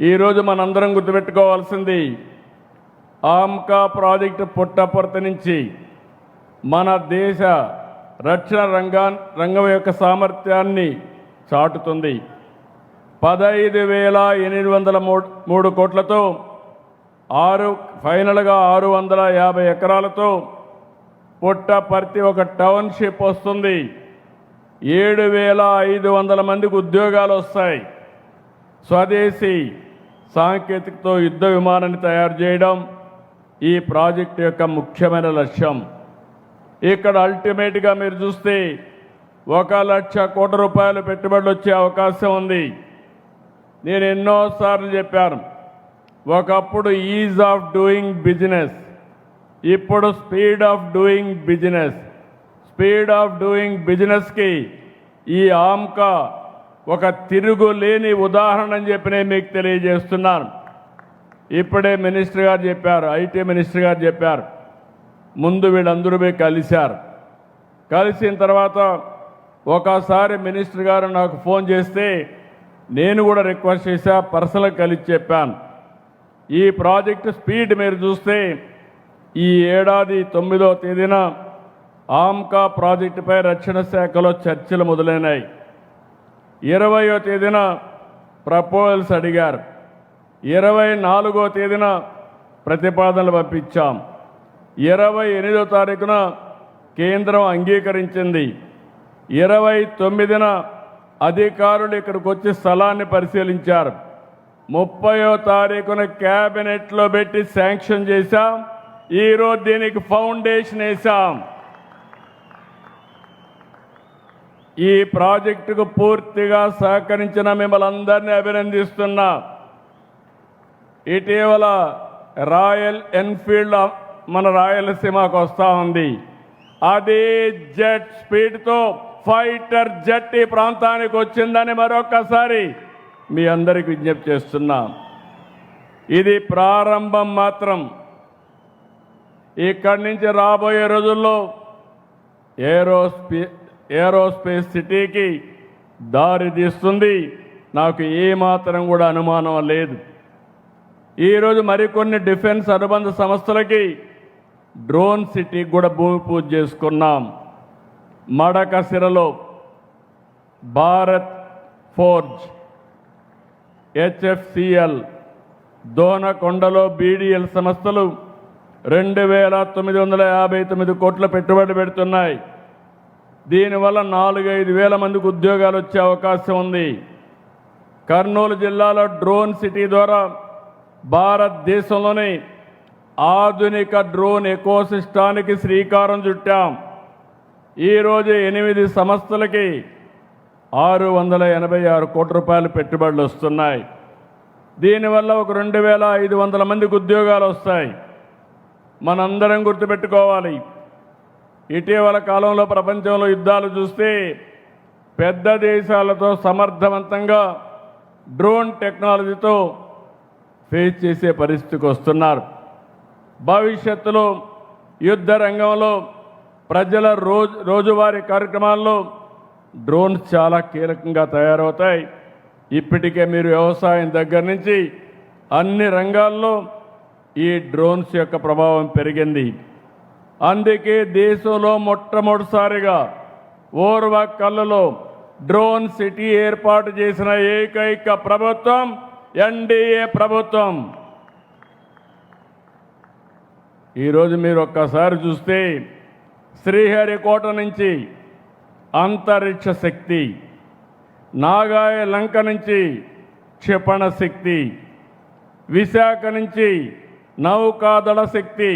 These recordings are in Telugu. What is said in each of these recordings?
ఈరోజు మనందరం గుర్తుపెట్టుకోవాల్సింది ఆమ్కా ప్రాజెక్టు పుట్టపర్తి నుంచి మన దేశ రక్షణ రంగం యొక్క సామర్థ్యాన్ని చాటుతుంది. 15,803 కోట్లతో ఫైనల్గా 650 ఎకరాలతో పుట్టపర్తి ఒక టౌన్షిప్ వస్తుంది. 7,500 మందికి ఉద్యోగాలు వస్తాయి. స్వదేశీ సాంకేతికతో యుద్ధ విమానాన్ని తయారు చేయడం ఈ ప్రాజెక్టు యొక్క ముఖ్యమైన లక్ష్యం. ఇక్కడ అల్టిమేట్గా మీరు చూస్తే 1,00,000 కోట్ల రూపాయలు పెట్టుబడులు వచ్చే అవకాశం ఉంది. నేను ఎన్నోసార్లు చెప్పాను, ఒకప్పుడు ఈజ్ ఆఫ్ డూయింగ్ బిజినెస్, ఇప్పుడు speed of doing business. Speed of doing బిజినెస్కి ఈ ఆమ్కా ఒక తిరుగులేని ఉదాహరణ అని చెప్పి నేను మీకు తెలియజేస్తున్నాను. ఇప్పుడే మినిస్టర్ గారు చెప్పారు, ఐటీ మినిస్టర్ గారు చెప్పారు, ముందు వీళ్ళందరూ కలిశారు. కలిసిన తర్వాత ఒకసారి మినిస్టర్ గారు నాకు ఫోన్ చేస్తే నేను కూడా రిక్వెస్ట్ చేశా, పర్సనల్గా కలిసి చెప్పాను. ఈ ప్రాజెక్టు స్పీడ్ మీరు చూస్తే ఈ ఏడాది 9వ తేదీన ఆమ్కా ప్రాజెక్టుపై రక్షణ శాఖలో చర్చలు మొదలైనాయి. 20వ తేదీన ప్రపోజల్స్ అడిగారు. 24వ తేదీన ప్రతిపాదనలు పంపించాం. 28వ తారీఖున కేంద్రం అంగీకరించింది. 29న అధికారులు ఇక్కడికి వచ్చి స్థలాన్ని పరిశీలించారు. 30వ తారీఖున క్యాబినెట్లో పెట్టి శాంక్షన్ చేశాం. ఈరోజు దీనికి ఫౌండేషన్ వేశాం. ఈ ప్రాజెక్టుకు పూర్తిగా సహకరించిన మిమ్మల్ని అందరినీ అభినందిస్తున్నా. ఇటీవల రాయల్ ఎన్ఫీల్డ్ మన రాయలసీమకు వస్తూ ఉంది. అదే జెట్ స్పీడ్తో ఫైటర్ జెట్ ఈ ప్రాంతానికి వచ్చిందని మరొకసారి మీ అందరికీ విజ్ఞప్తి చేస్తున్నా. ఇది ప్రారంభం మాత్రం. ఇక్కడి నుంచి రాబోయే రోజుల్లో ఏరోస్పేస్ సిటీకి దారి తీస్తుంది. నాకు ఏమాత్రం కూడా అనుమానం లేదు. ఈరోజు మరికొన్ని డిఫెన్స్ అనుబంధ సంస్థలకి డ్రోన్ సిటీకి కూడా భూమి పూజ చేసుకున్నాం. మడకసిరలో భారత్ ఫోర్జ్, HFCL, దోనకొండలో BDL సంస్థలు 2,959 కోట్ల పెట్టుబడి పెడుతున్నాయి. దీనివల్ల 4-5 వేల మందికి ఉద్యోగాలు వచ్చే అవకాశం ఉంది. కర్నూలు జిల్లాలో డ్రోన్ సిటీ ద్వారా భారతదేశంలోని ఆధునిక డ్రోన్ ఎకోసిస్టానికి శ్రీకారం చుట్టాం. ఈరోజు 8 సంస్థలకి 686 కోట్ల రూపాయల పెట్టుబడులు వస్తున్నాయి. దీనివల్ల ఒక 2,500 మందికి ఉద్యోగాలు వస్తాయి. మనందరం గుర్తుపెట్టుకోవాలి, ఇటీవల కాలంలో ప్రపంచంలో యుద్ధాలు చూస్తే పెద్ద దేశాలతో సమర్థవంతంగా డ్రోన్ టెక్నాలజీతో ఫేస్ చేసే పరిస్థితికి వస్తున్నారు. భవిష్యత్తులో యుద్ధ రంగంలో ప్రజల రోజువారీ కార్యక్రమాల్లో డ్రోన్స్ చాలా కీలకంగా తయారవుతాయి. ఇప్పటికే మీరు వ్యవసాయం దగ్గర నుంచి అన్ని రంగాల్లో ఈ డ్రోన్స్ యొక్క ప్రభావం పెరిగింది. అందుకే దేశంలో మొట్టమొదటిసారిగా ఓర్వకల్లులో డ్రోన్ సిటీ ఏర్పాటు చేసిన ఏకైక ప్రభుత్వం ఎన్డీఏ ప్రభుత్వం. ఈరోజు మీరు ఒక్కసారి చూస్తే శ్రీహరికోట నుంచి అంతరిక్ష శక్తి, నాగాయ లంక నుంచి క్షిపణ శక్తి, విశాఖ నుంచి నౌకాదళ శక్తి,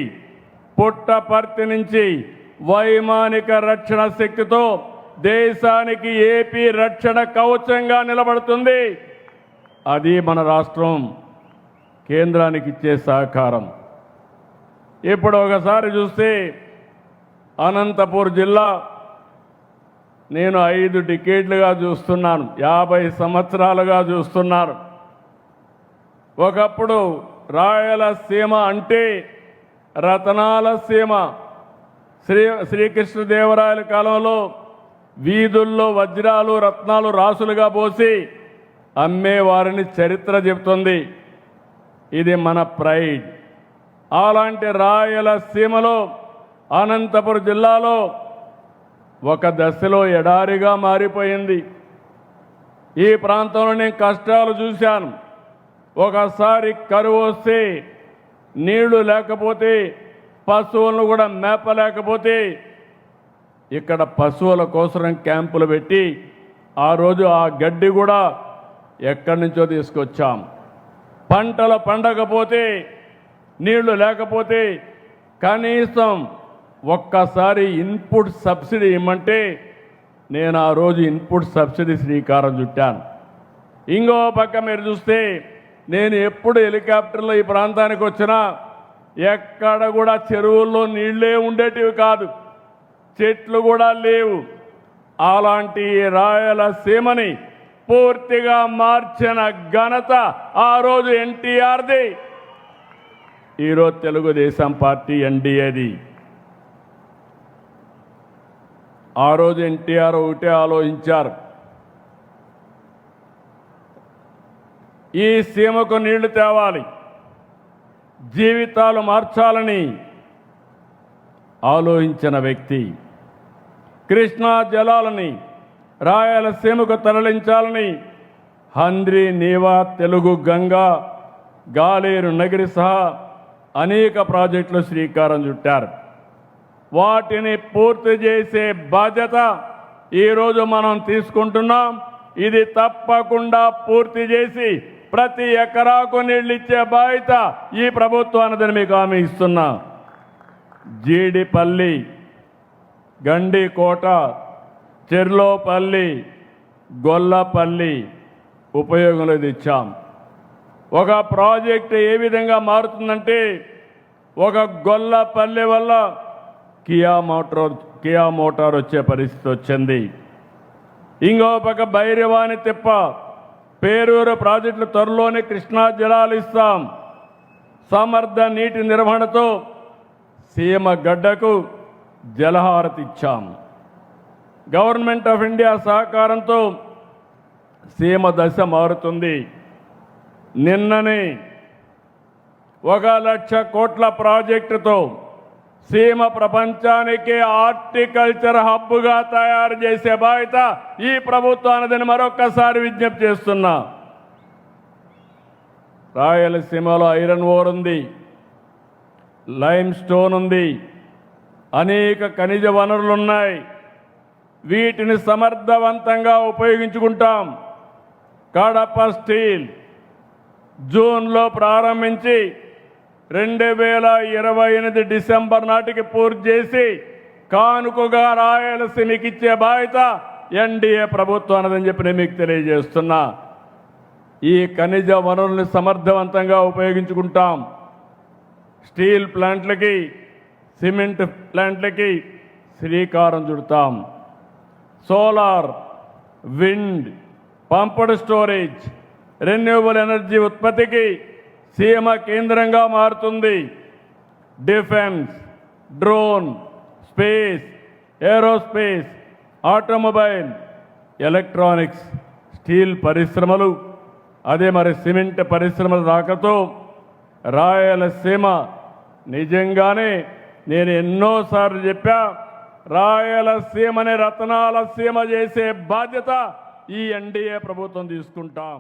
పుట్టపర్తి నుంచి వైమానిక రక్షణ శక్తితో దేశానికి ఏపీ రక్షణ కవచంగా నిలబడుతుంది. అది మన రాష్ట్రం కేంద్రానికి ఇచ్చే సహకారం. ఇప్పుడు ఒకసారి చూస్తే అనంతపూర్ జిల్లా నేను 5 డికేడ్లుగా చూస్తున్నాను, 50 సంవత్సరాలుగా చూస్తున్నాను. ఒకప్పుడు రాయలసీమ అంటే రతనాల సీమ. శ్రీకృష్ణదేవరాయల కాలంలో వీధుల్లో వజ్రాలు రత్నాలు రాసులుగా పోసి అమ్మేవారిని చరిత్ర చెబుతుంది. ఇది మన ప్రైడ్. అలాంటి రాయలసీమలో అనంతపురం జిల్లాలో ఒక దశలో ఎడారిగా మారిపోయింది. ఈ ప్రాంతంలో నేను కష్టాలు చూశాను. ఒకసారి కరువు వస్తే నీళ్లు లేకపోతే, పశువులను కూడా మేపలేకపోతే ఇక్కడ పశువుల కోసం క్యాంపులు పెట్టి ఆ రోజు ఆ గడ్డి కూడా ఎక్కడి నుంచో తీసుకొచ్చాం. పంటలు పండకపోతే, నీళ్లు లేకపోతే కనీసం ఒక్కసారి ఇన్పుట్ సబ్సిడీ ఇమ్మంటే నేను ఆ రోజు ఇన్పుట్ సబ్సిడీ శ్రీకారం చుట్టాను. ఇంకో పక్క మీరు చూస్తే నేను ఎప్పుడు హెలికాప్టర్లో ఈ ప్రాంతానికి వచ్చినా ఎక్కడ కూడా చెరువుల్లో నీళ్ళే ఉండేటివి కాదు, చెట్లు కూడా లేవు. అలాంటి రాయలసీమని పూర్తిగా మార్చిన ఘనత ఆ రోజు ఎన్టీఆర్ది, ఈరోజు తెలుగుదేశం పార్టీ ఎన్డీఏది. ఆ రోజు ఎన్టీఆర్ ఒకటే ఆలోచించారు, ఈ సీమకు నీళ్లు తేవాలి, జీవితాలు మార్చాలని ఆలోచించిన వ్యక్తి. కృష్ణా జలాలని రాయలసీమకు తరలించాలని హంద్రి, నీవా, తెలుగు గంగా, గాలేరు నగిరి సహా అనేక ప్రాజెక్టులు శ్రీకారం చుట్టారు. వాటిని పూర్తి చేసే బాధ్యత ఈరోజు మనం తీసుకుంటున్నాం. ఇది తప్పకుండా పూర్తి చేసి ప్రతి ఎకరాకు నీళ్ళు ఇచ్చే బాధ్యత ఈ ప్రభుత్వానిదని మీకు హామీ ఇస్తున్నా. జీడిపల్లి, గండికోట, చెర్లోపల్లి, గొల్లపల్లి ఉపయోగంలో తెచ్చాం. ఒక ప్రాజెక్టు ఏ విధంగా మారుతుందంటే, ఒక గొల్లపల్లి వల్ల కియా మోటార్ వచ్చే పరిస్థితి వచ్చింది. ఇంకో పక్క భైరవాని తిప్ప, పేరూరు ప్రాజెక్టులు త్వరలోనే కృష్ణా జలాలు ఇస్తాం. సమర్థ నీటి నిర్వహణతో సీమ గడ్డకు జలహారతి ఇచ్చాం. గవర్నమెంట్ ఆఫ్ ఇండియా సహకారంతో సీమ దశ మారుతుంది. నిన్ననే 1,00,000 కోట్ల ప్రాజెక్టుతో సీమ ప్రపంచానికి హార్టికల్చర్ హబ్గా తయారు చేసే బాధ్యత ఈ ప్రభుత్వానిదని మరొక్కసారి విజ్ఞప్తి చేస్తున్నా. రాయలసీమలో ఐరన్ ఓర్ ఉంది, లైమ్ స్టోన్ ఉంది, అనేక ఖనిజ వనరులున్నాయి. వీటిని సమర్థవంతంగా ఉపయోగించుకుంటాం. కడప స్టీల్ జూన్లో ప్రారంభించి 2028 డిసెంబర్ నాటికి పూర్తి చేసి కానుకగా రాయలసీమకి ఇచ్చే బాధ్యత ఎన్డీఏ ప్రభుత్వానిదని చెప్పి నేను మీకు తెలియజేస్తున్నా. ఈ ఖనిజ వనరుల్ని సమర్థవంతంగా ఉపయోగించుకుంటాం. స్టీల్ ప్లాంట్లకి, సిమెంట్ ప్లాంట్లకి శ్రీకారం చుడతాం. Solar, wind, pumped storage, renewable energy ఉత్పత్తికి సీమ కేంద్రంగా మారుతుంది. Defence, drone, space, aerospace, automobile, electronics, steel పరిశ్రమలు, అదే మరి సిమెంట్ పరిశ్రమల రాకతో రాయలసీమ నిజంగానే నేను ఎన్నోసార్లు చెప్పా, రాయలసీమని రతనాల సీమ చేసే బాధ్యత ఈ ఎన్డీఏ ప్రభుత్వం తీసుకుంటాం.